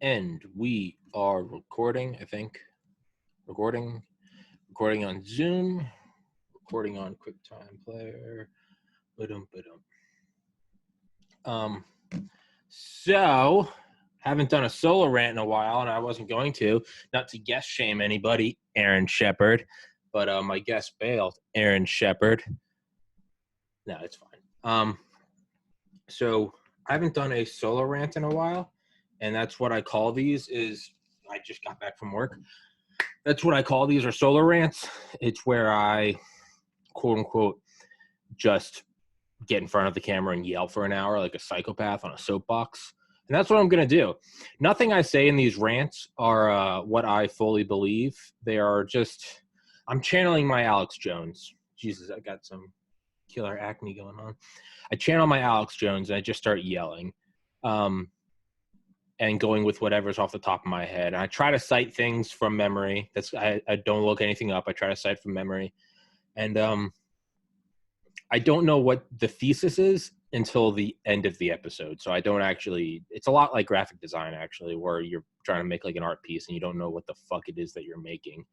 And we are recording, I think. Recording on Zoom, recording on QuickTime Player. So haven't done a solo rant in a while, and I wasn't going to, not to guest shame anybody, Aaron Shepard, but my guest bailed, Aaron Shepard. No, it's fine. So I haven't done a solo rant in a while, and that's what I call these. Is I just got back from work. That's what I call these, are solo rants. It's where I, quote unquote, just get in front of the camera and yell for an hour like a psychopath on a soapbox. And that's what I'm going to do. Nothing I say in these rants are what I fully believe. They are just, I'm channeling my Alex Jones. Jesus, I got some killer acne going on. I channel my Alex Jones and I just start yelling and going with whatever's off the top of my head. And I try to cite things from memory. I don't look anything up. I try to cite from memory. And I don't know what the thesis is until the end of the episode. So I don't actually, it's a lot like graphic design actually, where you're trying to make like an art piece and you don't know what the fuck it is that you're making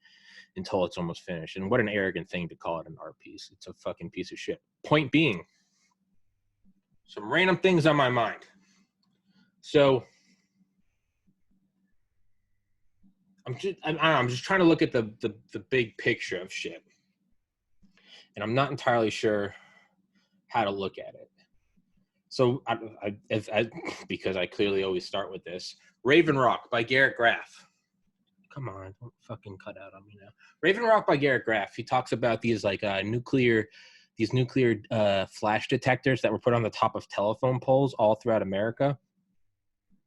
until it's almost finished. And what an arrogant thing to call it an art piece. It's a fucking piece of shit. Point being, some random things on my mind. So I'm just trying to look at the big picture of shit. And I'm not entirely sure how to look at it. So because I clearly always start with this, Raven Rock by Garrett Graff. Come on, don't fucking cut out on me now. Raven Rock by Garrett Graff. He talks about these like nuclear flash detectors that were put on the top of telephone poles all throughout America.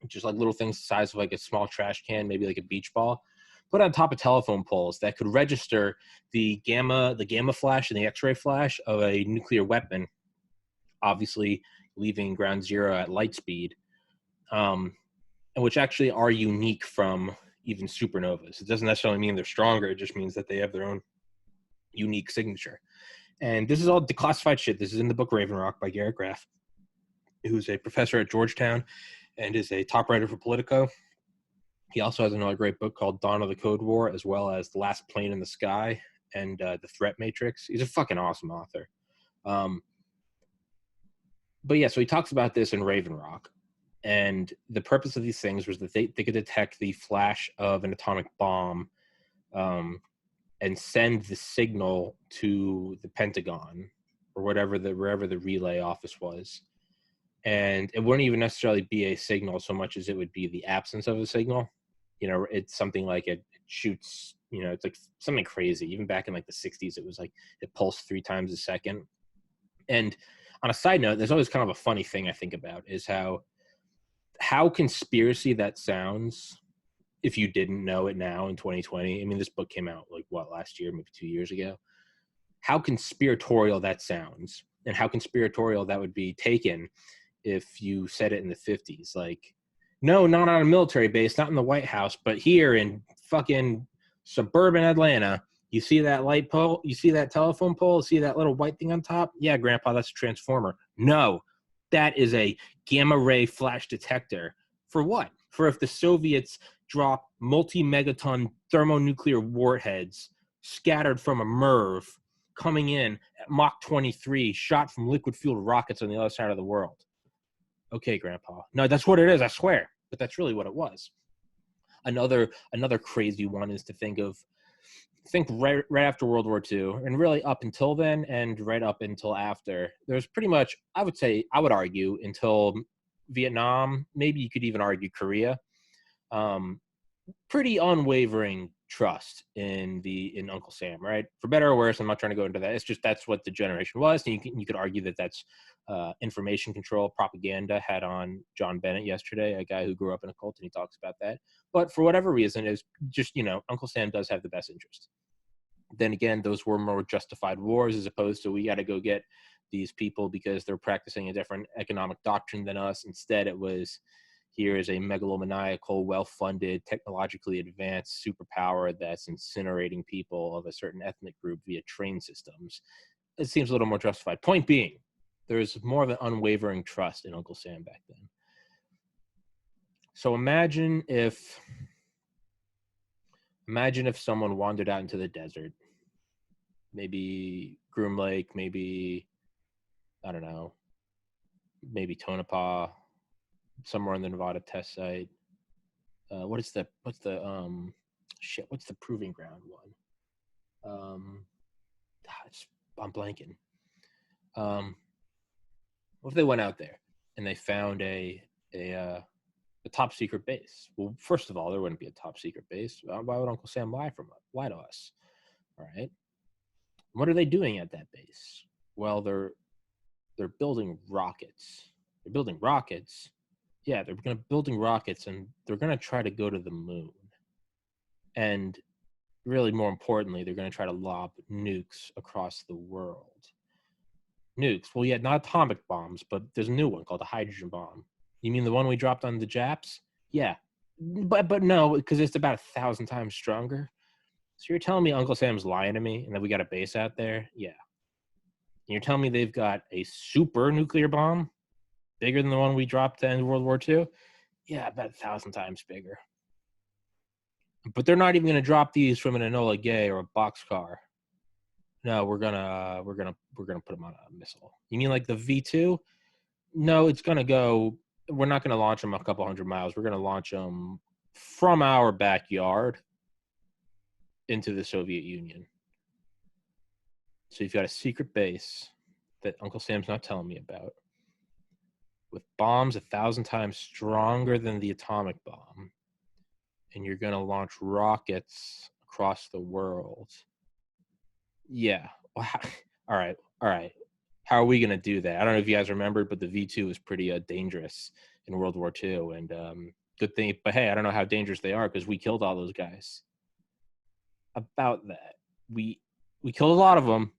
Just like little things the size of like a small trash can, maybe like a beach ball, put on top of telephone poles that could register the gamma flash and the X-ray flash of a nuclear weapon, obviously leaving ground zero at light speed, and which actually are unique from even supernovas. It doesn't necessarily mean they're stronger. It just means that they have their own unique signature. And this is all declassified shit. This is in the book Raven Rock by Garrett Graff, who's a professor at Georgetown and is a top writer for Politico. He also has another great book called Dawn of the Code War, as well as The Last Plane in the Sky and The Threat Matrix. He's a fucking awesome author. But yeah, so he talks about this in Raven Rock. And the purpose of these things was that they could detect the flash of an atomic bomb and send the signal to the Pentagon or wherever the relay office was. And it wouldn't even necessarily be a signal so much as it would be the absence of a signal. You know, it's something like it shoots, you know, it's like something crazy. Even back in like the 60s, it was like it pulsed 3 times a second. And on a side note, there's always kind of a funny thing I think about is how conspiracy that sounds if you didn't know it now in 2020. I mean, this book came out like last year, maybe 2 years ago. How conspiratorial that sounds and how conspiratorial that would be taken if you said it in the 50s. Like, no, not on a military base, not in the White House, but here in fucking suburban Atlanta, you see that light pole, you see that telephone pole, see that little white thing on top? Yeah, Grandpa, that's a transformer. No, that is a gamma ray flash detector. For what? For if the Soviets drop multi-megaton thermonuclear warheads scattered from a MIRV coming in at Mach 23, shot from liquid-fueled rockets on the other side of the world. Okay, Grandpa. No, that's what it is, I swear. But that's really what it was. Another crazy one is to think right after World War II, and really up until then and right up until after, there's pretty much, I would argue, until Vietnam, maybe you could even argue Korea, pretty unwavering trust in Uncle Sam, right? For better or worse, I'm not trying to go into that. It's just that's what the generation was, and you could argue that that's information control, propaganda had on John Bennett yesterday, a guy who grew up in a cult, and he talks about that. But for whatever reason, it's just, you know, Uncle Sam does have the best interest. Then again, those were more justified wars as opposed to we got to go get these people because they're practicing a different economic doctrine than us. Instead, it was, here is a megalomaniacal, well-funded, technologically advanced superpower that's incinerating people of a certain ethnic group via train systems. It seems a little more justified. Point being, there is more of an unwavering trust in Uncle Sam back then. So imagine if someone wandered out into the desert, maybe Groom Lake, maybe, I don't know, maybe Tonopah, somewhere on the Nevada test site. What's the proving ground one? I'm blanking. What if they went out there and they found a top secret base? Well, first of all, there wouldn't be a top secret base. Why would Uncle Sam lie to us? All right. What are they doing at that base? Well, they're building rockets. They're building rockets. Yeah, they're building rockets, and they're going to try to go to the moon. And really, more importantly, they're going to try to lob nukes across the world. Nukes. Well, yeah, not atomic bombs, but there's a new one called a hydrogen bomb. You mean the one we dropped on the Japs? Yeah. But no, because it's about 1,000 times stronger. So you're telling me Uncle Sam's lying to me and that we got a base out there? Yeah. And you're telling me they've got a super nuclear bomb bigger than the one we dropped to end World War II? Yeah, about 1,000 times bigger. But they're not even going to drop these from an Enola Gay or a boxcar. No, we're gonna put them on a missile. You mean like the V2? No, it's gonna go. We're not gonna launch them a couple hundred miles. We're gonna launch them from our backyard into the Soviet Union. So you've got a secret base that Uncle Sam's not telling me about, with bombs 1,000 times stronger than the atomic bomb, and you're gonna launch rockets across the world. Yeah. Well, all right. How are we going to do that? I don't know if you guys remember, but the V2 was pretty dangerous in World War II. And good thing, but hey, I don't know how dangerous they are because we killed all those guys. About that, we killed a lot of them.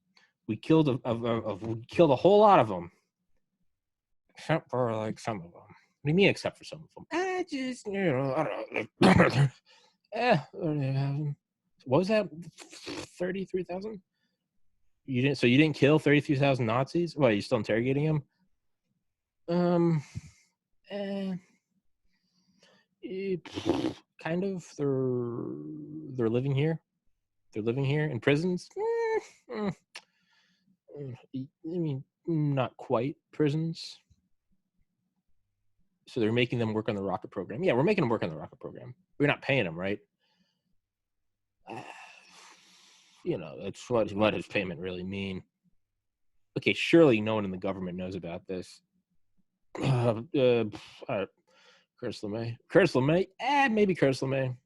We killed a whole lot of them, except for like some of them. What do you mean, except for some of them? I don't know. What was that? 33,000? You didn't kill 33,000 Nazis? What, are you still interrogating them? Kind of. They're living here. They're living here in prisons. I mean, not quite prisons. So they're making them work on the rocket program. Yeah, we're making them work on the rocket program. We're not paying them, right? That's what does payment really mean? Okay, surely no one in the government knows about this. Curtis LeMay. Maybe Curtis LeMay.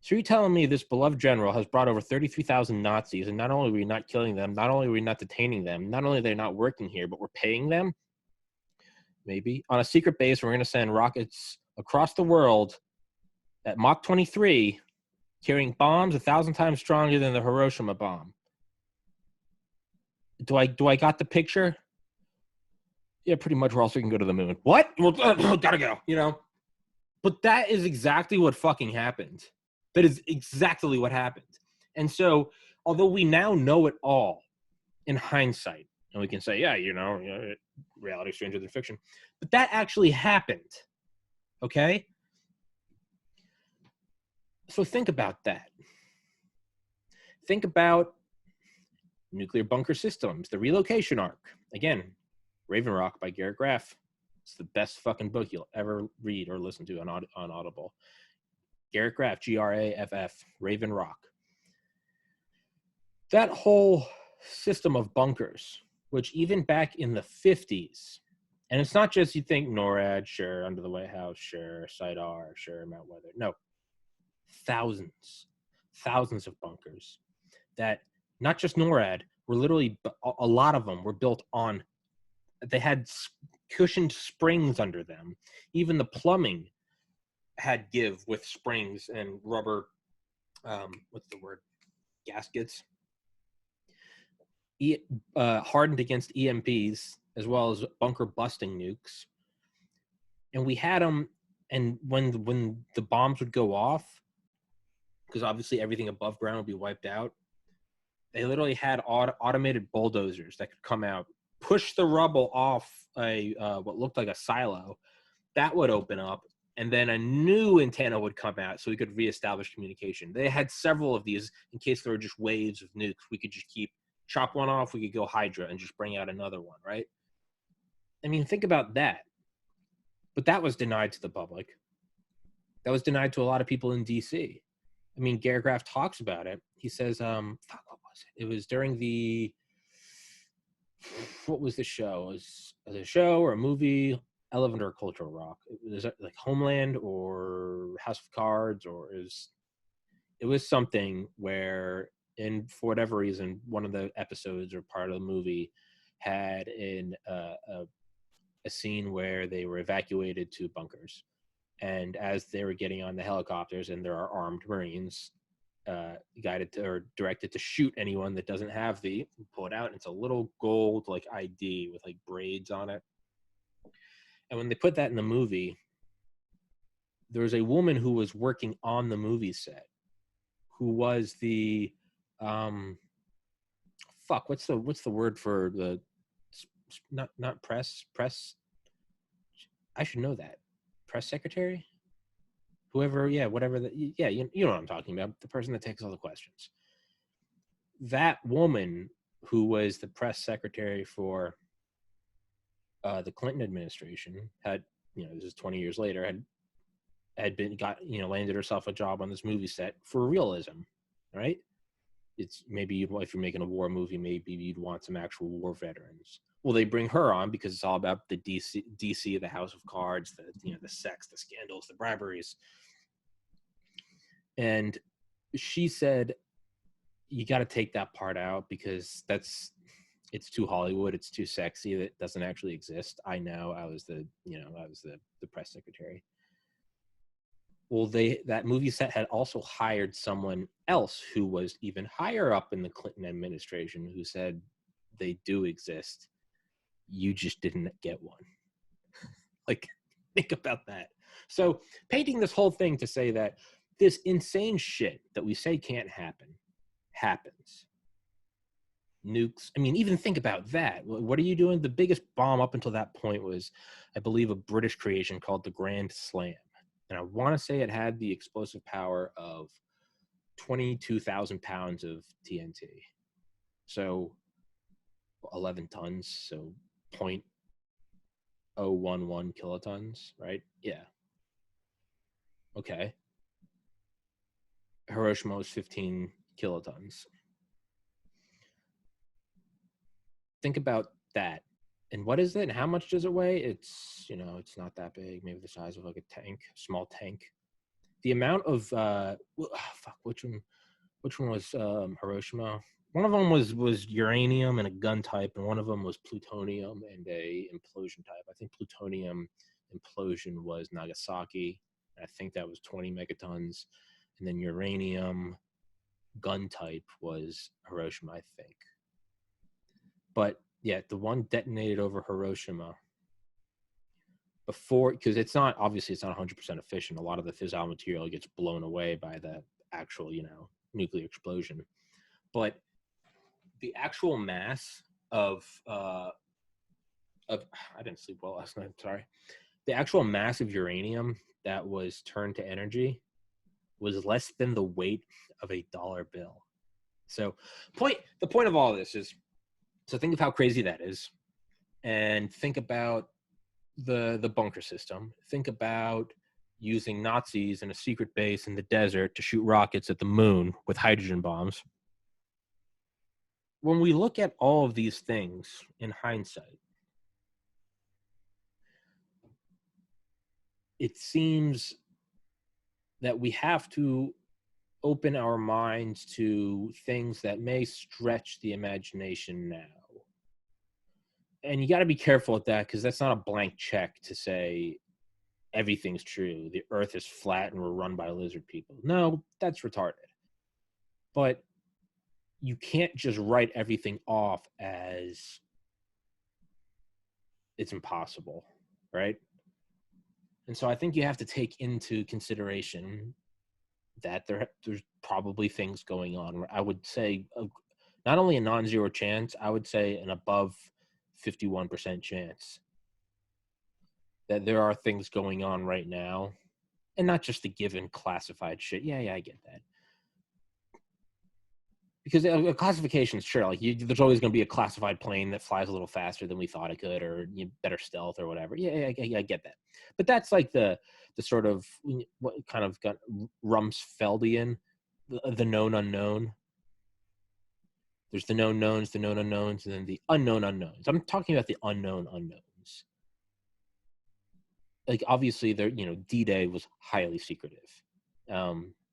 So you're telling me this beloved general has brought over 33,000 Nazis, and not only are we not killing them, not only are we not detaining them, not only are they not working here, but we're paying them? Maybe. On a secret base, we're going to send rockets across the world at Mach 23, carrying bombs 1,000 times stronger than the Hiroshima bomb. Do I got the picture? Yeah, pretty much. We're also going to go to the moon. What? Gotta go, But that is exactly what fucking happened. That is exactly what happened. And so, although we now know it all in hindsight, and we can say, yeah, reality is stranger than fiction, but that actually happened. Okay? So think about that. Think about nuclear bunker systems, the relocation arc. Again, Raven Rock by Garrett Graff. It's the best fucking book you'll ever read or listen to on Audible. Garrett Graff, Graff, Raven Rock. That whole system of bunkers, which even back in the 50s, and it's not just you think NORAD, sure, under the White House, sure, Site R, sure, Mount Weather. No, thousands of bunkers that not just NORAD, were literally, a lot of them were built on, they had cushioned springs under them. Even the plumbing had give with springs and rubber, gaskets, hardened against EMPs, as well as bunker busting nukes. And we had them, and when the bombs would go off, because obviously everything above ground would be wiped out, they literally had automated bulldozers that could come out, push the rubble off what looked like a silo. That would open up, and then a new antenna would come out so we could reestablish communication. They had several of these in case there were just waves of nukes. We could just chop one off, we could go Hydra and just bring out another one, right? I mean, think about that. But that was denied to the public. That was denied to a lot of people in DC. I mean, Gargraff talks about it. He says, fuck, what was it? It was during what was the show? Was it a show or a movie? Elevator or Cultural Rock? It was like Homeland or House of Cards, or it was something where, and for whatever reason, one of the episodes or part of the movie had a scene where they were evacuated to bunkers. And as they were getting on the helicopters, and there are armed Marines, guided to, or directed to shoot anyone that doesn't have pull it out, and it's a little gold like ID with like braids on it. And when they put that in the movie, there was a woman who was working on the movie set who was the what's the word for the not press I should know that. Press secretary? Whoever, yeah, whatever. You know what I'm talking about. The person that takes all the questions. That woman who was the press secretary for the Clinton administration had, this is 20 years later, landed herself a job on this movie set for realism, right? It's maybe if you're making a war movie, maybe you'd want some actual war veterans. Well, they bring her on because it's all about the DC, the House of Cards, the sex, the scandals, the briberies. And she said, you got to take that part out because it's too Hollywood. It's too sexy. That doesn't actually exist. I know. I was the press secretary. Well, that movie set had also hired someone else who was even higher up in the Clinton administration who said they do exist. You just didn't get one. Like, think about that. So painting this whole thing to say that this insane shit that we say can't happen happens. Nukes. I mean, even think about that. What are you doing? The biggest bomb up until that point was, I believe, a British creation called the Grand Slam. And I want to say it had the explosive power of 22,000 pounds of TNT. So 11 tons, so 0.011 kilotons, right? Yeah. Okay. Hiroshima was 15 kilotons. Think about that. And what is it? And how much does it weigh? It's, it's not that big, maybe the size of like a tank, small tank. The amount of, which one was Hiroshima? One of them was uranium and a gun type, and one of them was plutonium and a implosion type. I think plutonium implosion was Nagasaki. I think that was 20 megatons. And then uranium gun type was Hiroshima, I think. But yeah, the one detonated over Hiroshima before, because it's not 100% efficient. A lot of the fissile material gets blown away by the actual, nuclear explosion. But the actual mass of I didn't sleep well last night, sorry. The actual mass of uranium that was turned to energy was less than the weight of a dollar bill. So the point of all of this is, so think of how crazy that is, and think about the bunker system. Think about using Nazis in a secret base in the desert to shoot rockets at the moon with hydrogen bombs. When we look at all of these things in hindsight, it seems that we have to open our minds to things that may stretch the imagination now. And you got to be careful with that, because that's not a blank check to say everything's true. The earth is flat and we're run by lizard people. No, that's retarded. But you can't just write everything off as it's impossible, right? And so I think you have to take into consideration that there's probably things going on. I would say not only a non-zero chance, I would say an above 51% chance that there are things going on right now And not just the given classified shit. Yeah, I get that. Because a classification, sure, like there's always going to be a classified plane that flies a little faster than we thought it could, or better stealth or whatever. Yeah, I get that. But that's like the sort of what kind of got Rumsfeldian, the known unknown. There's the known knowns, the known unknowns, and then the unknown unknowns. I'm talking about the unknown unknowns. Like obviously, there, D-Day was highly secretive.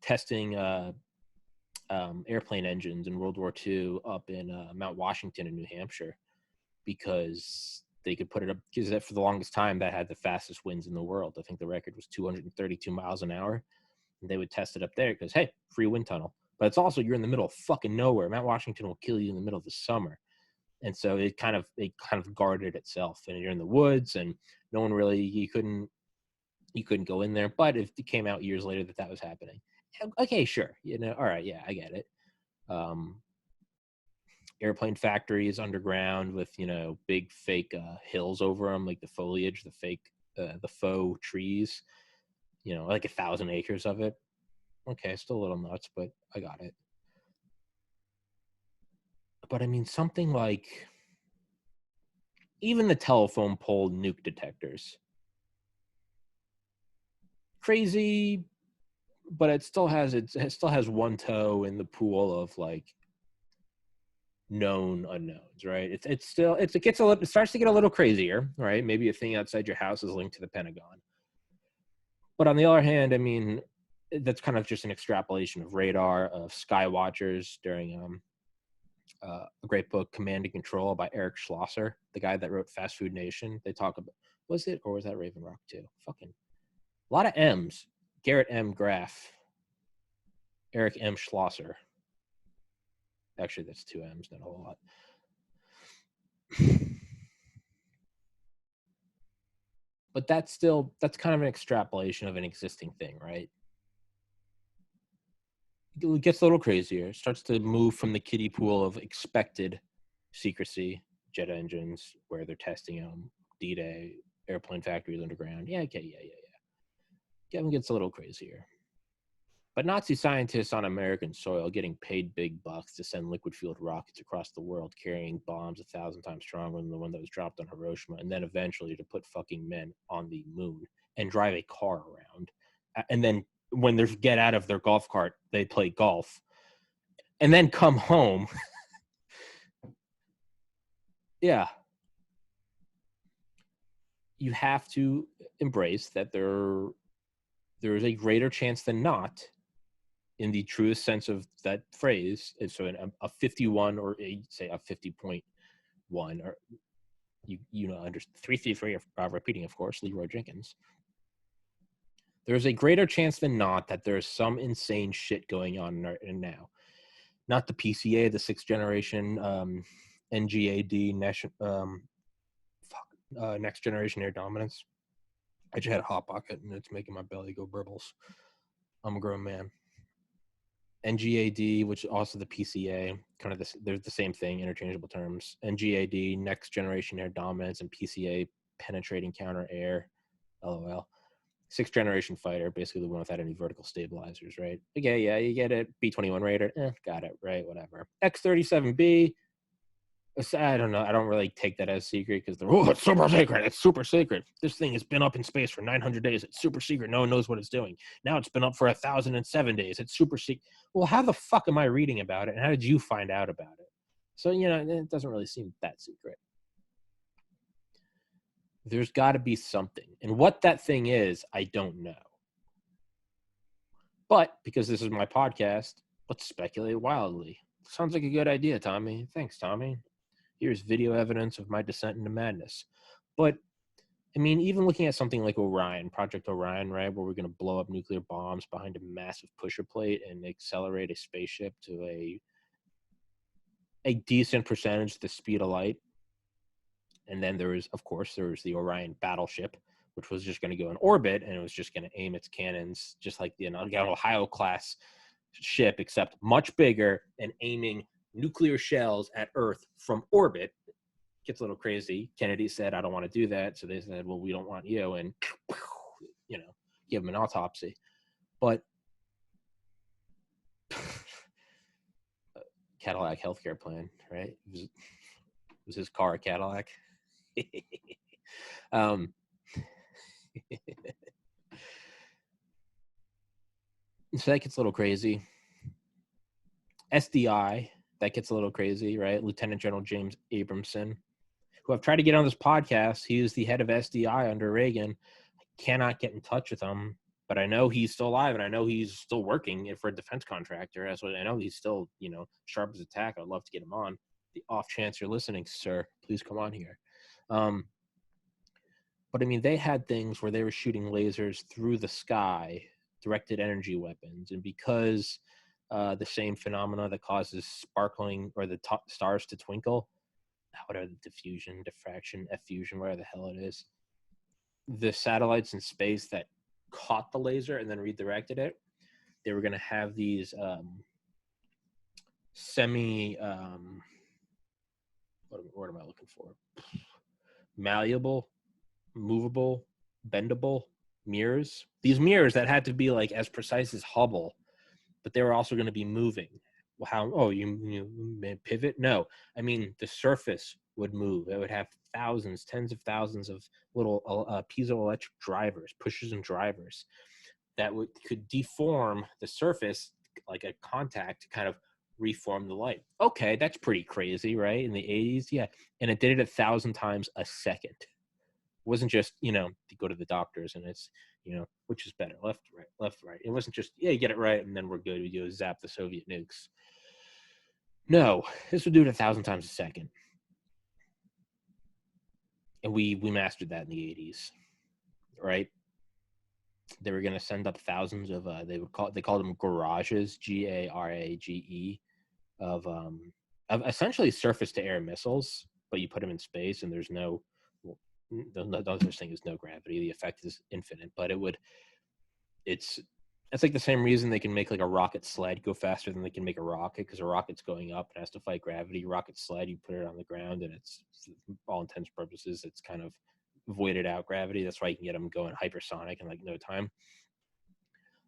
Testing airplane engines in World War II up in Mount Washington in New Hampshire, because they could put it up, because for the longest time that had the fastest winds in the world. I think the record was 232 miles an hour. And they would test it up there because, hey, free wind tunnel. But it's also, you're in the middle of fucking nowhere. Mount Washington will kill you in the middle of the summer. And so it kind of guarded itself. And you're in the woods, and no one really, you couldn't go in there. But if it came out years later that was happening, okay, sure, all right, yeah, I get it. Airplane factories underground with big fake hills over them, like the foliage, the faux trees, like 1,000 acres of it. Okay, still a little nuts, but I got it. But I mean, something like even the telephone pole nuke detectors, crazy, but it still has one toe in the pool of like known unknowns, right? It starts to get a little crazier, right? Maybe a thing outside your house is linked to the Pentagon. But on the other hand, I mean, that's kind of just an extrapolation of radar, of sky watchers during a great book, Command and Control, by Eric Schlosser, the guy that wrote Fast Food Nation. They talk about, was it, or was that Raven Rock too? Fucking a lot of M's. Garrett M. Graff, Eric M. Schlosser. Actually, that's 2 M's, not a whole lot. But that's kind of an extrapolation of an existing thing, right? It gets a little crazier. It starts to move from the kiddie pool of expected secrecy, jet engines, where they're testing them, D-Day, airplane factories underground. Yeah. Kevin gets a little crazier. But Nazi scientists on American soil getting paid big bucks to send liquid-fueled rockets across the world, carrying bombs 1,000 times stronger than the one that was dropped on Hiroshima, and then eventually to put fucking men on the moon and drive a car around. And then when they get out of their golf cart, they play golf and then come home. Yeah. You have to embrace that there is a greater chance than not, in the truest sense of that phrase. So a 51, or say a 50.1, or under 333, repeating, of course, Leroy Jenkins. There's a greater chance than not that there's some insane shit going on in now. Not the PCA, the 6th generation NGAD, next generation air dominance. I just had a hot pocket and it's making my belly go burbles. I'm a grown man. NGAD, which is also the PCA, kind of they're the same thing, interchangeable terms. NGAD, next generation air dominance, and PCA, penetrating counter air. LOL. 6th generation fighter, basically the one without any vertical stabilizers, right? Okay, yeah, you get it. B-21 Raider, got it, right? Whatever. X-37B, I don't know. I don't really take that as secret because it's super secret. It's super secret. This thing has been up in space for 900 days. It's super secret. No one knows what it's doing. Now it's been up for 1,007 days. It's super secret. Well, how the fuck am I reading about it? And how did you find out about it? So, it doesn't really seem that secret. There's got to be something. And what that thing is, I don't know. But because this is my podcast, let's speculate wildly. Sounds like a good idea, Tommy. Thanks, Tommy. Here's video evidence of my descent into madness. But, I mean, even looking at something like Orion, Project Orion, right, where we're going to blow up nuclear bombs behind a massive pusher plate and accelerate a spaceship to a decent percentage of the speed of light. And then there was the Orion battleship, which was just going to go in orbit, and it was just going to aim its cannons just like the Ohio-class ship, except much bigger, and aiming nuclear shells at Earth from orbit. Gets a little crazy. Kennedy said, I don't want to do that. So they said, well, we don't want you. And, give him an autopsy. But Cadillac healthcare plan, right? Was his car a Cadillac? um, so that gets a little crazy. SDI, that gets a little crazy, right? Lieutenant General James Abramson, who I've tried to get on this podcast. He was the head of SDI under Reagan. I cannot get in touch with him, but I know he's still alive, and I know he's still working for a defense contractor. That's what I know. He's still, sharp as a tack. I'd love to get him on. The off chance you're listening, sir, please come on here. But I mean, they had things where they were shooting lasers through the sky, directed energy weapons, and because the same phenomena that causes sparkling or the stars to twinkle, what are the diffusion, diffraction, effusion, whatever the hell it is, the satellites in space that caught the laser and then redirected it, they were going to have these what am I looking for? Malleable, movable, bendable mirrors. These mirrors that had to be like as precise as Hubble, but they were also going to be moving. How? Oh, you pivot? No, I mean the surface would move. It would have thousands, tens of thousands of little piezoelectric drivers, pushers and drivers that could deform the surface like a contact to kind of reform the light. Okay, that's pretty crazy, right? In the 80s, yeah, and it did it 1,000 times a second. It wasn't just to go to the doctors and it's which is better, left, right. It wasn't just you get it right and then we're good. We do zap the Soviet nukes. No, this would do it 1,000 times a second, and we mastered that in the 80s, right? They were going to send up thousands of they called them garages, GARAGE, of essentially surface to air missiles, but you put them in space and there's no such thing as no gravity. The effect is infinite, but it's like the same reason they can make like a rocket sled go faster than they can make a rocket, because a rocket's going up, it has to fight gravity. Rocket sled, you put it on the ground and it's, for all intents and purposes, it's kind of voided out gravity. That's why you can get them going hypersonic in like no time.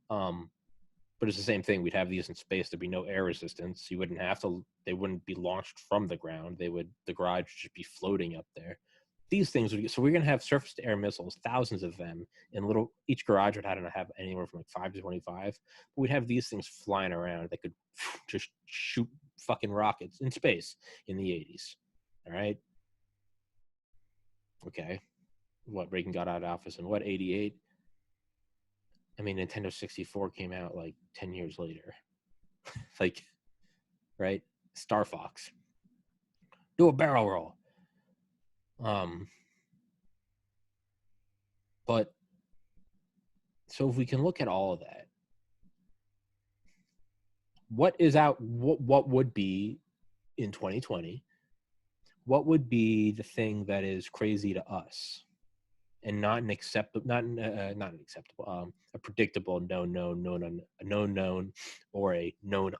But it's the same thing. We'd have these in space. There'd be no air resistance. You wouldn't have to. They wouldn't be launched from the ground. The garage would just be floating up there. These things would. So we're going to have surface to air missiles, thousands of them, in little. Each garage would have anywhere from like 5 to 25. But we'd have these things flying around that could just shoot fucking rockets in space in the 80s. All right. Okay. What, Reagan got out of office in what, 88? I mean, Nintendo 64 came out like 10 years later. Like, right? Star Fox. Do a barrel roll. But so if we can look at all of that, what would be in 2020? What would be the thing that is crazy to us and not an acceptable, a predictable known or a known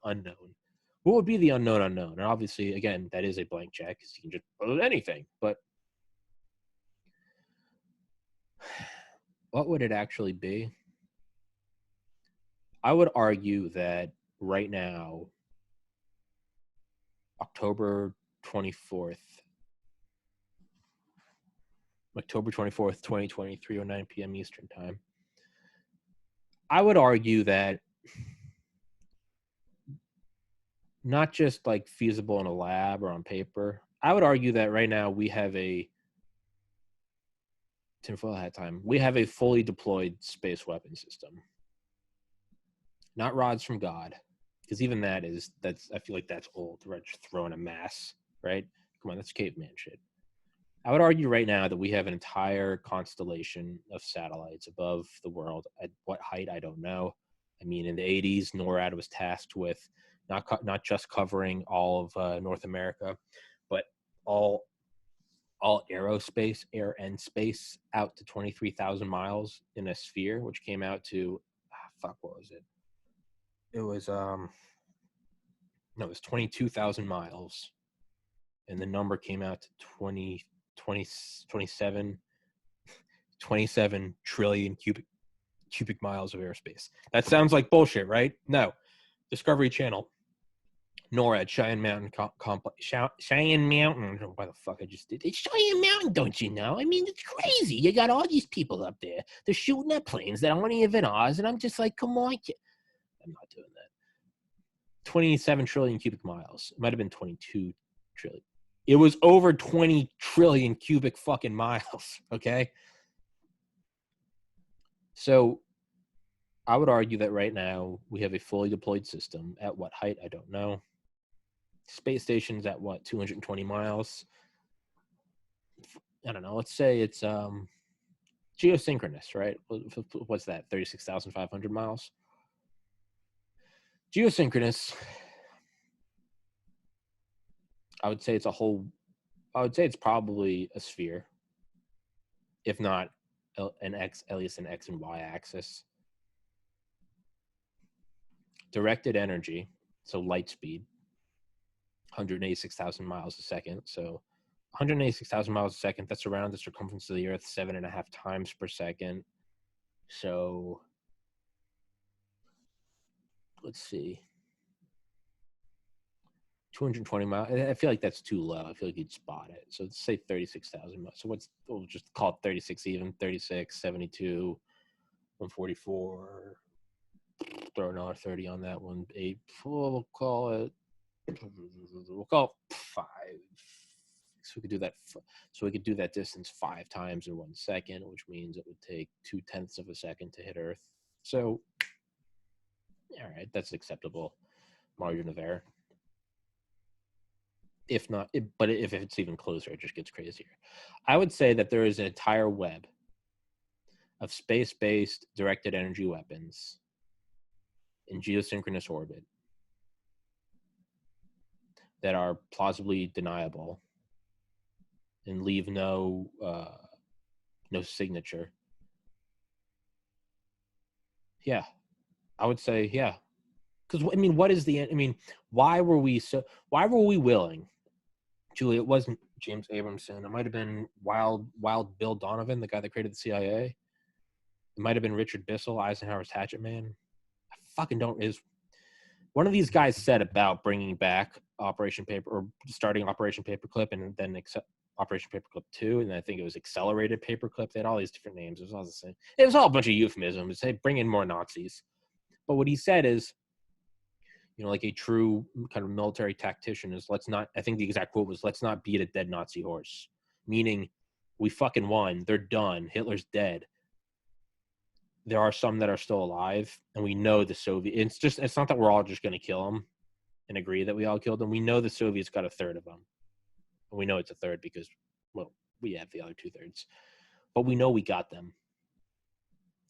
unknown? What would be the unknown unknown? And obviously, again, that is a blank check because you can just put anything. But what would it actually be? I would argue that right now, October 24th, 2023, or 9 p.m. Eastern time, I would argue that not just like feasible in a lab or on paper, I would argue that right now we have a fully deployed space weapon system. Not rods from God, because even I feel like that's old. We're just throwing a mass, right? Come on, that's caveman shit. I would argue right now that we have an entire constellation of satellites above the world. At what height, I don't know. I mean, in the 80s, NORAD was tasked with not just covering all of North America, but all aerospace, air and space, out to 23,000 miles in a sphere, which came out to, what was it? It was, it was 22,000 miles. And the number came out to 27 trillion cubic cubic miles of airspace. That sounds like bullshit, right? No. Discovery Channel, NORAD, Cheyenne Mountain Complex. Cheyenne Mountain. Why the fuck I just did? It's Cheyenne Mountain, don't you know? I mean, it's crazy. You got all these people up there. They're shooting at planes that aren't even ours, and I'm just like, come on. I'm not doing that. 27 trillion cubic miles. It might have been 22 trillion. It was over 20 trillion cubic fucking miles, okay? So I would argue that right now we have a fully deployed system. At what height? I don't know. Space station's at what, 220 miles? I don't know. Let's say it's geosynchronous, right? What's that? 36,500 miles? Geosynchronous, I would say it's it's probably a sphere, if not at least an X and Y axis. Directed energy, so light speed, 186,000 miles a second. So 186,000 miles a second, that's around the circumference of the Earth 7.5 times per second. So let's see. 220 miles. I feel like that's too low. I feel like you'd spot it. So let's say 36,000 miles. So we'll just call it 36 even, 36, 72, 144. Throw another 30 on that one. 8. We'll call it 5. So we could do that. So we could do that distance 5 times in 1 second, which means it would take 0.2 of a second to hit Earth. So, all right, that's acceptable margin of error. If not, but if it's even closer, it just gets crazier. I would say that there is an entire web of space-based directed energy weapons in geosynchronous orbit that are plausibly deniable and leave no signature. Yeah, I would say yeah. Because I mean, why were we willing? Julie, it wasn't James Abramson. It might have been Wild Bill Donovan, the guy that created the CIA. It might have been Richard Bissell, Eisenhower's hatchet man. I fucking don't. Is one of these guys said about bringing back Operation Paper or starting Operation Paperclip and then Operation Paperclip 2, and I think it was Accelerated Paperclip. They had all these different names. It was all the same. It was all a bunch of euphemisms. They bring in more Nazis. But what he said is, like a true kind of military tactician is, I think the exact quote was, let's not beat a dead Nazi horse. Meaning, we fucking won. They're done. Hitler's dead. There are some that are still alive, and we know the Soviets. It's not that we're all just going to kill them and agree that we all killed them. We know the Soviets got a third of them. And we know it's a third because, well, we have the other 2/3. But we know we got them.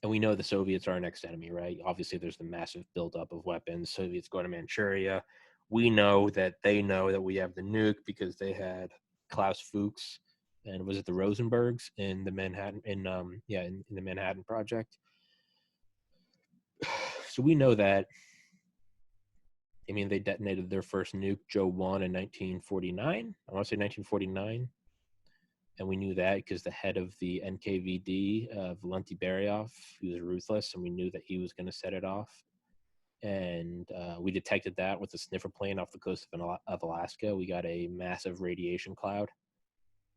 And we know the Soviets are our next enemy, right? Obviously, there's the massive buildup of weapons. Soviets go to Manchuria. We know that they know that we have the nuke because they had Klaus Fuchs and was it the Rosenbergs in the Manhattan in the Manhattan Project. So we know that. I mean, they detonated their first nuke, Joe 1, in 1949. I want to say 1949. And we knew that because the head of the NKVD, Valenti Beryov, he was ruthless, and we knew that he was going to set it off. And we detected that with a sniffer plane off the coast of Alaska. We got a massive radiation cloud.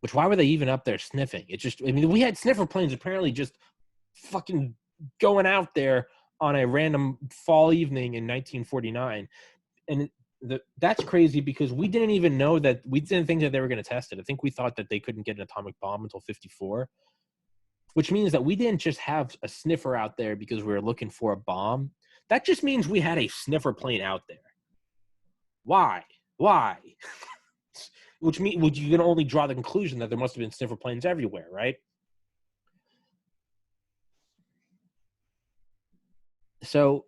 Which, why were they even up there sniffing? We had sniffer planes apparently just fucking going out there on a random fall evening in 1949. And that's crazy because we didn't even know that. We didn't think that they were going to test it. I think we thought that they couldn't get an atomic bomb until 1954, which means that we didn't just have a sniffer out there because we were looking for a bomb. That just means we had a sniffer plane out there. Why? Which you can only draw the conclusion that there must have been sniffer planes everywhere, right? So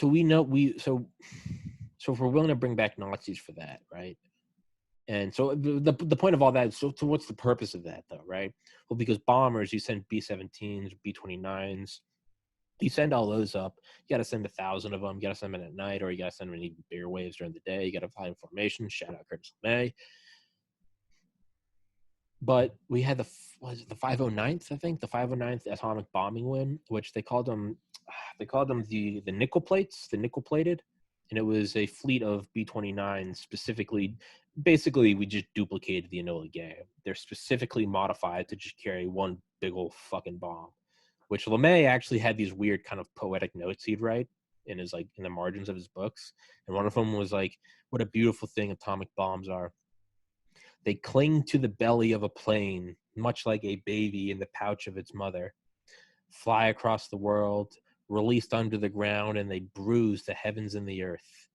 we know so if we're willing to bring back Nazis for that, right? And so the point of all that is, so what's the purpose of that, though, right? Well, because bombers, you send B-17s, B-29s, you send all those up. You got to send 1,000 of them. You got to send them at night, or you got to send them in even bigger waves during the day. You got to fly in formation. Shout out Curtis LeMay. But we had was it the 509th, I think, the 509th atomic bombing win, which they called them the nickel plates, the nickel plated, and it was a fleet of B-29s specifically. Basically, we just duplicated the Enola Gay. They're specifically modified to just carry one big old fucking bomb, which LeMay actually had these weird kind of poetic notes he'd write in his in the margins of his books, and one of them was like, "What a beautiful thing atomic bombs are. They cling to the belly of a plane, much like a baby in the pouch of its mother, fly across the world, released under the ground, and they bruise the heavens and the earth."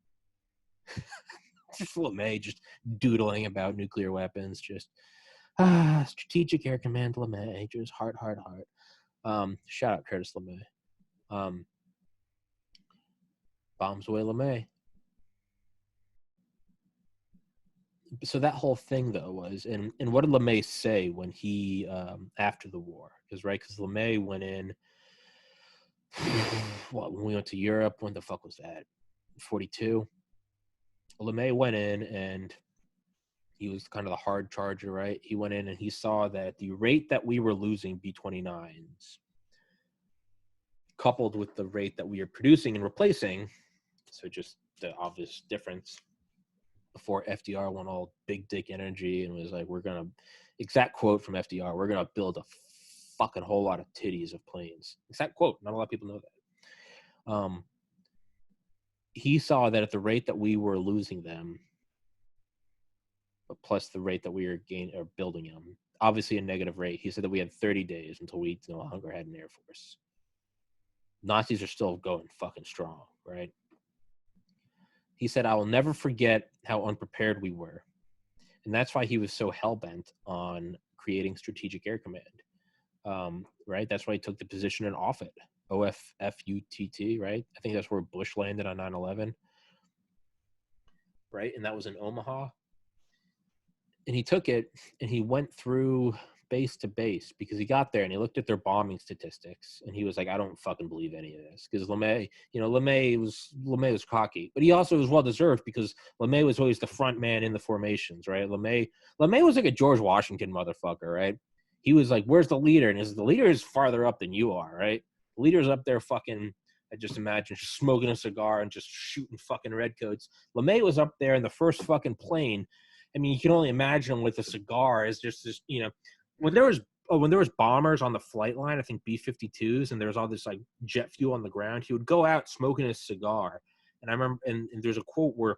Just LeMay just doodling about nuclear weapons, just Strategic Air Command LeMay, just heart. Shout out Curtis LeMay. Bombs away LeMay. So that whole thing though was, and what did LeMay say when he after the war? Because LeMay went in. When we went to Europe, when the fuck was that? 42. LeMay went in and he was kind of the hard charger, right? He went in and he saw that the rate that we were losing B-29s, coupled with the rate that we are producing and replacing, so just the obvious difference. Before FDR went all big dick energy and was like, we're going to, exact quote from FDR, we're going to build a fucking whole lot of titties of planes. Exact quote. Not a lot of people know that. He saw that at the rate that we were losing them, plus the rate that we were building them, obviously a negative rate. He said that we had 30 days until we no longer had an Air Force. Nazis are still going fucking strong, right? He said, I will never forget how unprepared we were. And that's why he was so hell-bent on creating Strategic Air Command, right? That's why he took the position in Offutt, OFFUTT, right? I think that's where Bush landed on 9/11, right? And that was in Omaha. And he took it and he went through base to base because he got there and he looked at their bombing statistics and he was like, I don't fucking believe any of this. Because LeMay was cocky, but he also was well deserved because LeMay was always the front man in the formations, right? LeMay was like a George Washington motherfucker, right? He was like, where's the leader? And the leader is farther up than you are, right? The leader's up there fucking, I just imagine, smoking a cigar and just shooting fucking redcoats. LeMay was up there in the first fucking plane. I mean, you can only imagine with a cigar is just this, when there was bombers on the flight line, I think B-52s, and there was all this like jet fuel on the ground, he would go out smoking his cigar. And I remember, and there's a quote where,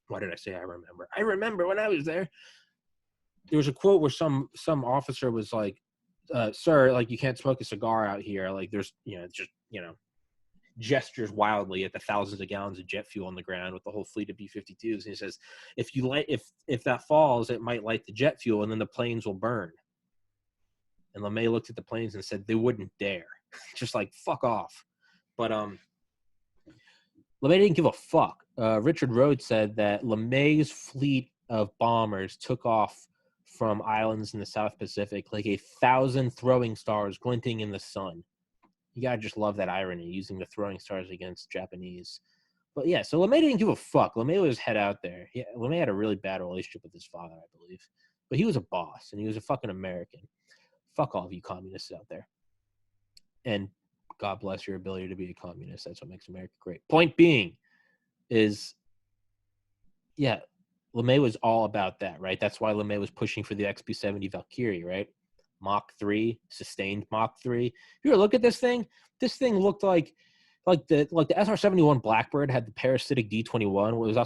why did I say I remember? I remember when I was there. There was a quote where some officer was like, sir, like you can't smoke a cigar out here. Like there's, gestures wildly at the thousands of gallons of jet fuel on the ground with the whole fleet of B-52s. And he says, if that falls, it might light the jet fuel and then the planes will burn. And LeMay looked at the planes and said they wouldn't dare. Just like, fuck off. But LeMay didn't give a fuck. Richard Rhodes said that LeMay's fleet of bombers took off from islands in the South Pacific like 1,000 throwing stars glinting in the sun. You gotta just love that irony, using the throwing stars against Japanese. But yeah, so LeMay didn't give a fuck. LeMay was head out there. LeMay had a really bad relationship with his father, I believe. But he was a boss, and he was a fucking American. Fuck all of you communists out there. And God bless your ability to be a communist. That's what makes America great. Point being is, yeah, LeMay was all about that, right? That's why LeMay was pushing for the XB-70 Valkyrie, right? Mach 3, sustained Mach 3. If you look at this thing looked like the SR-71 Blackbird had the parasitic D-21. It was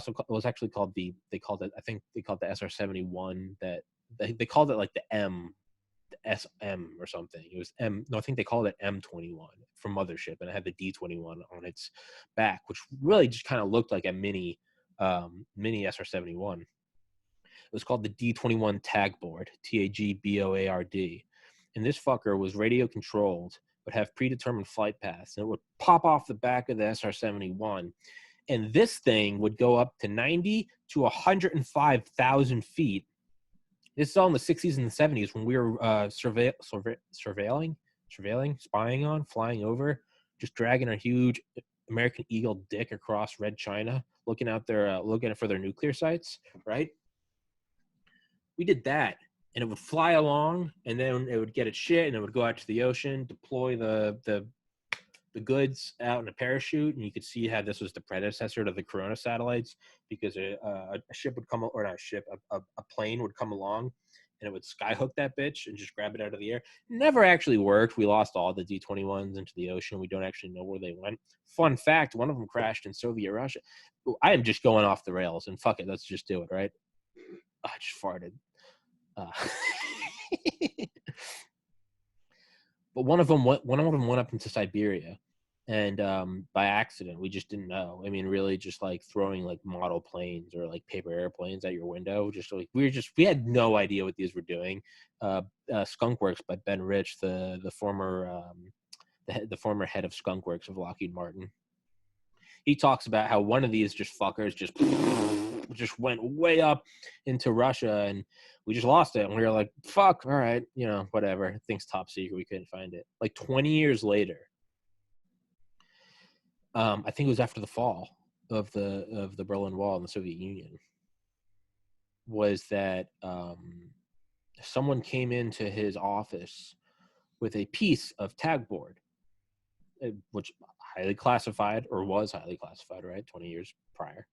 actually called the SR-71 that they called it like the SM or something. It was I think they called it M21 from Mothership, and it had the D-21 on its back, which really just kind of looked like a mini SR-71. It was called the D-21 Tag Board, TAGBOARD. And this fucker was radio controlled, would have predetermined flight paths, and it would pop off the back of the SR-71. And this thing would go up to 90 to 105,000 feet. This is all in the 60s and the 70s when we were surveilling, spying on, flying over, just dragging a huge American Eagle dick across Red China, looking for their nuclear sites, right? We did that and it would fly along, and then it would get its shit, and it would go out to the ocean, deploy the goods out in a parachute, and you could see how this was the predecessor to the Corona satellites, because a ship would come, or not a ship, a plane would come along, and it would skyhook that bitch and just grab it out of the air. Never actually worked. We lost all the D-21s into the ocean. We don't actually know where they went. Fun fact, one of them crashed in Soviet Russia. I am just going off the rails, and fuck it, let's just do it, right? I just farted. But one of them went up into Siberia, and by accident. We just didn't know. I mean, really, just like throwing like model planes or like paper airplanes at your window. Just like we had no idea what these were doing. Skunk Works by Ben Rich, the former the former head of Skunk Works of Lockheed Martin. He talks about how one of these fuckers just went way up into Russia, and we just lost it. And we were like, fuck, all right, whatever. Thing's top secret. We couldn't find it. Like 20 years later, I think it was after the fall of the Berlin Wall in the Soviet Union, was that someone came into his office with a piece of tag board, which highly classified, or was highly classified, right, 20 years prior,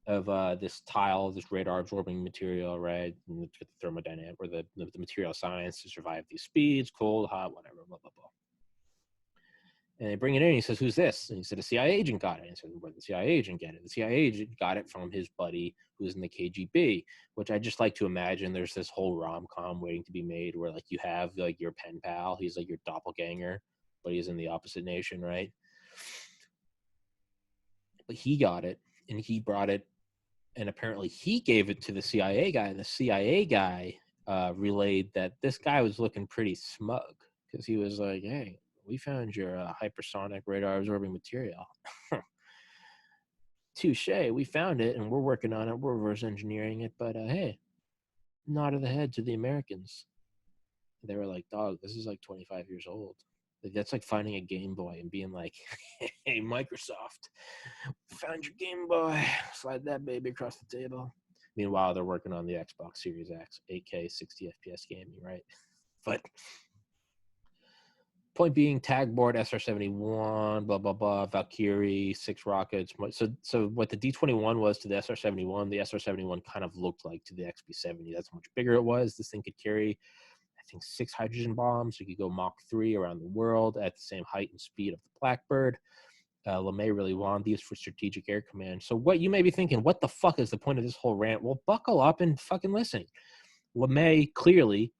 of this tile, this radar absorbing material, right, and the thermodynamic, or the material science to survive these speeds, cold, hot, whatever, blah, blah, blah. And they bring it in, and he says, who's this? And he said, a CIA agent got it. And he said, where did the CIA agent get it? The CIA agent got it from his buddy who's in the KGB, which I just like to imagine there's this whole rom-com waiting to be made where, like, you have, like, your pen pal. He's, like, your doppelganger, but he's in the opposite nation, right? But he got it, and he brought it, and apparently he gave it to the CIA guy, and the CIA guy relayed that this guy was looking pretty smug, because he was like, hey, we found your hypersonic radar absorbing material. Touche, we found it, and we're working on it. We're reverse engineering it, but hey, nod of the head to the Americans. They were like, dog, this is like 25 years old. That's like finding a Game Boy and being like, hey, Microsoft, found your Game Boy. Slide that baby across the table. Meanwhile, they're working on the Xbox Series X, 8K, 60 FPS gaming, right? But point being, tag board, SR-71, blah, blah, blah, Valkyrie, 6 rockets. So what the D-21 was to the SR-71, the SR-71 kind of looked like to the XB-70. That's how much bigger it was. This thing could carry, I think, 6 hydrogen bombs. You could go Mach 3 around the world at the same height and speed of the Blackbird. LeMay really wanted these for Strategic Air Command. So what you may be thinking, what the fuck is the point of this whole rant? Well, buckle up and fucking listen. LeMay, clearly,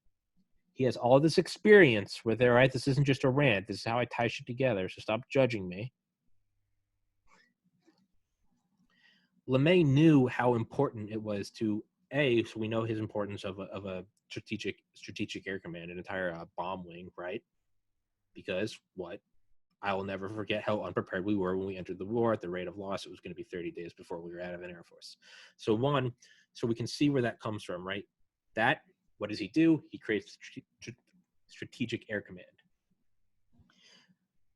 he has all this experience with it, right? This isn't just a rant. This is how I tie shit together, so stop judging me. LeMay knew how important it was to, so we know his importance of a strategic air command, an entire bomb wing, right? Because what? I will never forget how unprepared we were when we entered the war. At the rate of loss, it was going to be 30 days before we were out of an Air Force. So we can see where that comes from, right? That, what does he do? He creates Strategic Air Command.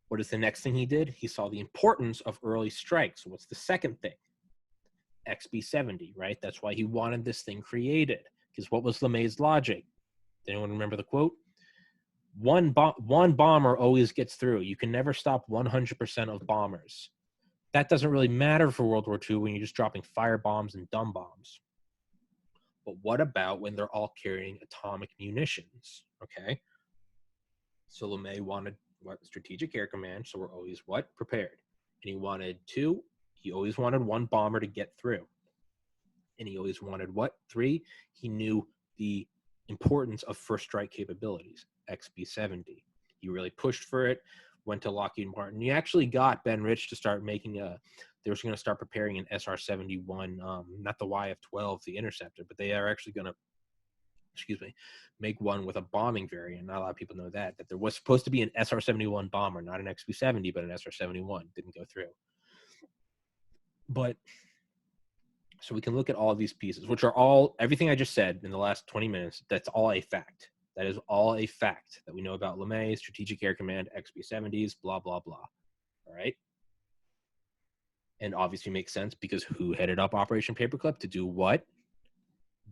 What is the next thing he did? He saw the importance of early strikes. So what's the second thing? XB-70, right? That's why he wanted this thing created. Because what was LeMay's logic? Does anyone remember the quote? One bomber always gets through. You can never stop 100% of bombers. That doesn't really matter for World War II when you're just dropping fire bombs and dumb bombs. But what about when they're all carrying atomic munitions? Okay. So LeMay wanted Strategic Air Command. So we're always prepared. And he always wanted one bomber to get through. And he always wanted 3? He knew the importance of first strike capabilities, XB-70. He really pushed for it, went to Lockheed Martin. He actually got Ben Rich to start making they were going to start preparing an SR-71, not the YF-12, the Interceptor, but they are actually going to, make one with a bombing variant. Not a lot of people know that there was supposed to be an SR-71 bomber, not an XB-70, but an SR-71. Didn't go through. But so we can look at all of these pieces, which are all, everything I just said in the last 20 minutes, that's all a fact. That is all a fact that we know about LeMay, Strategic Air Command, XB-70s, blah, blah, blah. All right? And obviously makes sense because who headed up Operation Paperclip to do what?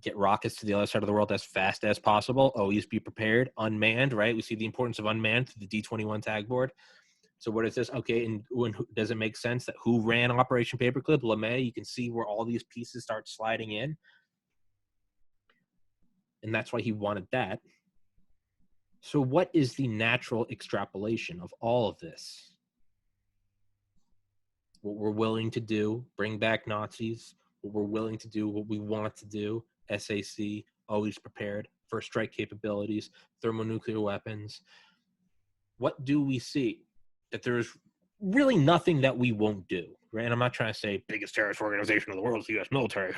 get rockets to the other side of the world as fast as possible. Always be prepared. Unmanned, right? We see the importance of unmanned through the D-21 tag board. So what is this? Okay, and does it make sense that who ran Operation Paperclip? LeMay. You can see where all these pieces start sliding in. And that's why he wanted that. So what is the natural extrapolation of all of this? What we're willing to do, bring back Nazis. What we're willing to do, what we want to do, SAC, always prepared, first strike capabilities, thermonuclear weapons. What do we see? That there's really nothing that we won't do, right? And I'm not trying to say biggest terrorist organization in the world is the U.S. military,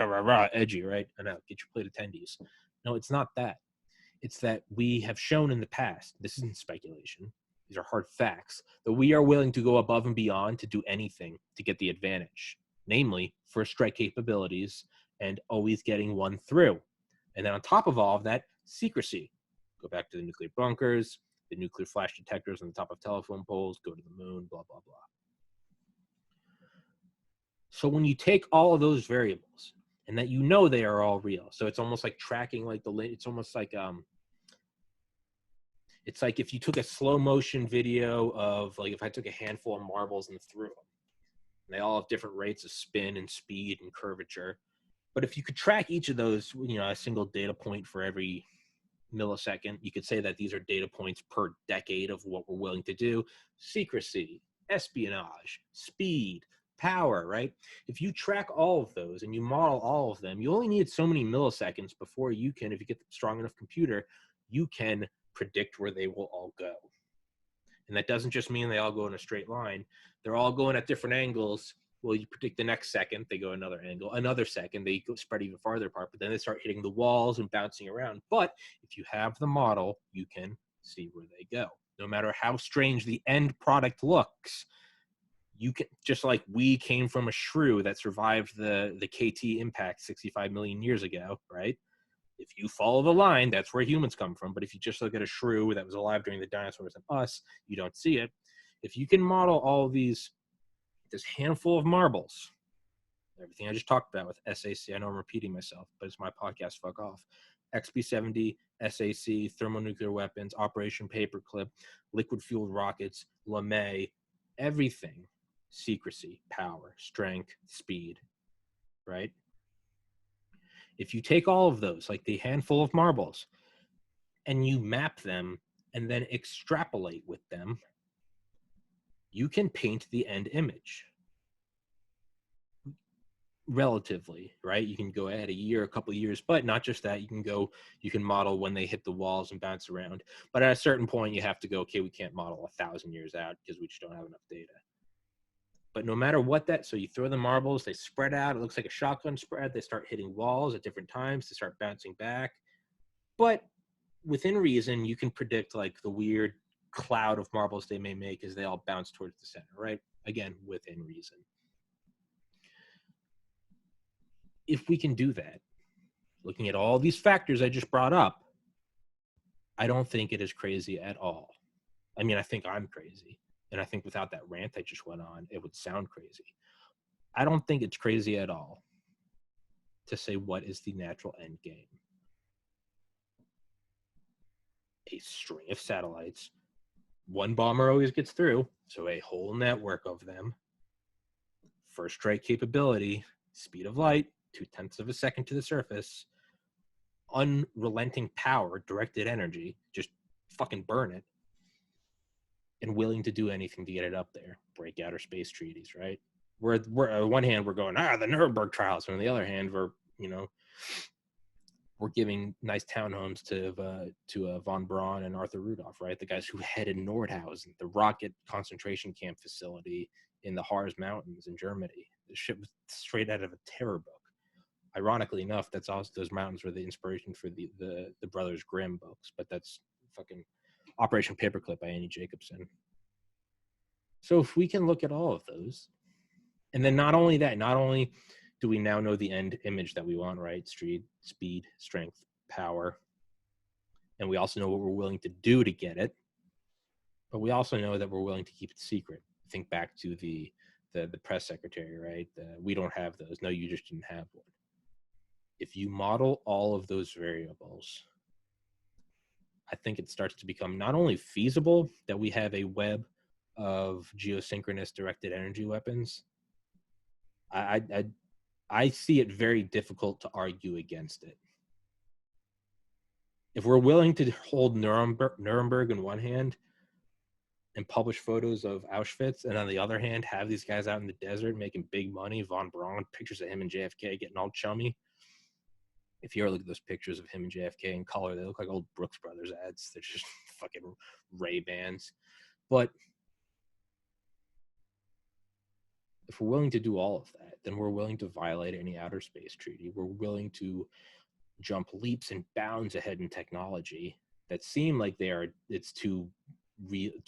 edgy, right? I know, get your plate attendees. No, it's not that. It's that we have shown in the past, this isn't speculation, these are hard facts, that we are willing to go above and beyond to do anything to get the advantage, namely first strike capabilities and always getting one through. And then on top of all of that, secrecy. Go back to the nuclear bunkers, the nuclear flash detectors on the top of telephone poles, go to the moon, blah, blah, blah. So when you take all of those variables and that you know they are all real, so it's almost like tracking like it's almost like it's like if you took a slow motion video of like if I took a handful of marbles and threw them, and they all have different rates of spin and speed and curvature. But if you could track each of those, you know, a single data point for every millisecond, you could say that these are data points per decade of what we're willing to do. Secrecy, espionage, speed, power, right? If you track all of those and you model all of them, you only need so many milliseconds before you can, if you get the strong enough computer, you can predict where they will all go. And that doesn't just mean they all go in a straight line. They're all going at different angles. Well, you predict the next second, they go another angle. Another second, they go spread even farther apart, but then they start hitting the walls and bouncing around. But if you have the model, you can see where they go. No matter how strange the end product looks, you can, just like we came from a shrew that survived the KT impact 65 million years ago, right? If you follow the line, that's where humans come from. But if you just look at a shrew that was alive during the dinosaurs and us, you don't see it. If you can model all of these, this handful of marbles, everything I just talked about with SAC, I know I'm repeating myself, but it's my podcast, fuck off. XB-70, SAC, thermonuclear weapons, Operation Paperclip, liquid-fueled rockets, LeMay, everything, secrecy, power, strength, speed, right? If you take all of those, like the handful of marbles, and you map them and then extrapolate with them, you can paint the end image. Relatively, right? You can go ahead a year, a couple of years, but not just that. You can model when they hit the walls and bounce around. But at a certain point, you have to go, okay, we can't model 1,000 years out because we just don't have enough data. But no matter what that, so you throw the marbles, they spread out. It looks like a shotgun spread. They start hitting walls at different times. They start bouncing back. But within reason, you can predict like the weird cloud of marbles they may make as they all bounce towards the center, right? Again, within reason. If we can do that, looking at all these factors I just brought up, I don't think it is crazy at all. I mean, I think I'm crazy. And I think without that rant I just went on, it would sound crazy. I don't think it's crazy at all to say what is the natural end game. A string of satellites. One bomber always gets through, so a whole network of them. First strike capability, speed of light, 0.2 of a second to the surface. Unrelenting power, directed energy, just fucking burn it. And willing to do anything to get it up there. Break outer space treaties, right? We're on one hand we're going, the Nuremberg trials, and on the other hand we're giving nice townhomes to von Braun and Arthur Rudolph, right? The guys who headed Nordhausen, the rocket concentration camp facility in the Harz Mountains in Germany. This shit was straight out of a terror book. Ironically enough, that's also, those mountains were the inspiration for the Brothers Grimm books, but that's fucking Operation Paperclip by Annie Jacobson. So if we can look at all of those, and then not only do we now know the end image that we want, right? Speed, strength, power. And we also know what we're willing to do to get it. But we also know that we're willing to keep it secret. Think back to the press secretary, right? We don't have those. No, you just didn't have one. if you model all of those variables, I think it starts to become not only feasible that we have a web of geosynchronous directed energy weapons. I see it very difficult to argue against it. If we're willing to hold Nuremberg in one hand and publish photos of Auschwitz, and on the other hand, have these guys out in the desert making big money, Von Braun, pictures of him and JFK getting all chummy. If you ever look at those pictures of him and JFK in color, they look like old Brooks Brothers ads. They're just fucking Ray-Bans. But if we're willing to do all of that, then we're willing to violate any outer space treaty. We're willing to jump leaps and bounds ahead in technology that seem like it's too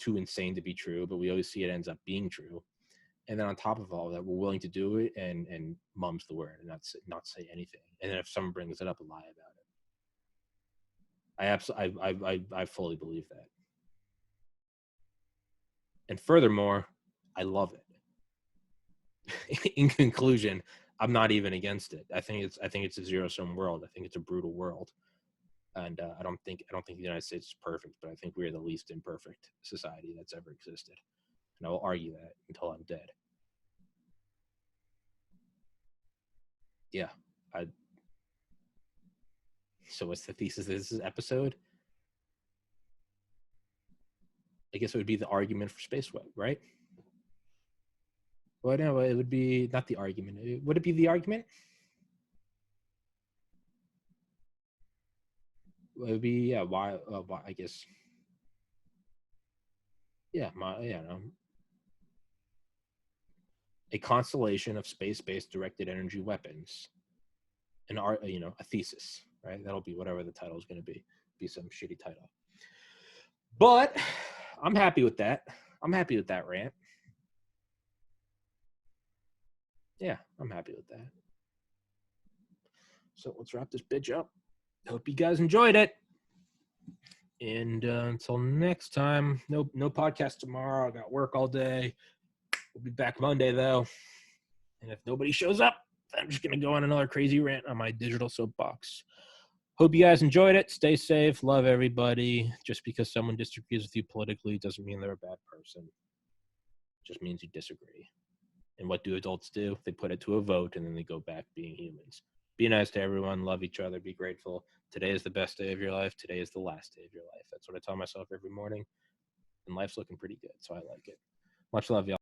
insane to be true, but we always see it ends up being true. And then on top of all that, we're willing to do it and mum's the word and not say anything. And then if someone brings it up, lie about it. I fully believe that. And furthermore, I love it. In conclusion, I'm not even against it. I think it's a zero-sum world. I think it's a brutal world, and I don't think the United States is perfect, but I think we are the least imperfect society that's ever existed, and I will argue that until I'm dead. Yeah. So what's the thesis of this episode? I guess it would be the argument for space web, right? Well, no, it would be not the argument. Would it be the argument? It would be, yeah, why I guess. Yeah, a constellation of space-based directed energy weapons, a thesis, right? That'll be whatever the title is going to be some shitty title. But I'm happy with that. I'm happy with that rant. Yeah, I'm happy with that. So let's wrap this bitch up. Hope you guys enjoyed it. And until next time, no podcast tomorrow. I got work all day. We'll be back Monday, though. And if nobody shows up, I'm just going to go on another crazy rant on my digital soapbox. Hope you guys enjoyed it. Stay safe. Love everybody. Just because someone disagrees with you politically doesn't mean they're a bad person. It just means you disagree. And what do adults do? They put it to a vote, and then they go back being humans. Be nice to everyone. Love each other. Be grateful. Today is the best day of your life. Today is the last day of your life. That's what I tell myself every morning. And life's looking pretty good, so I like it. Much love, y'all.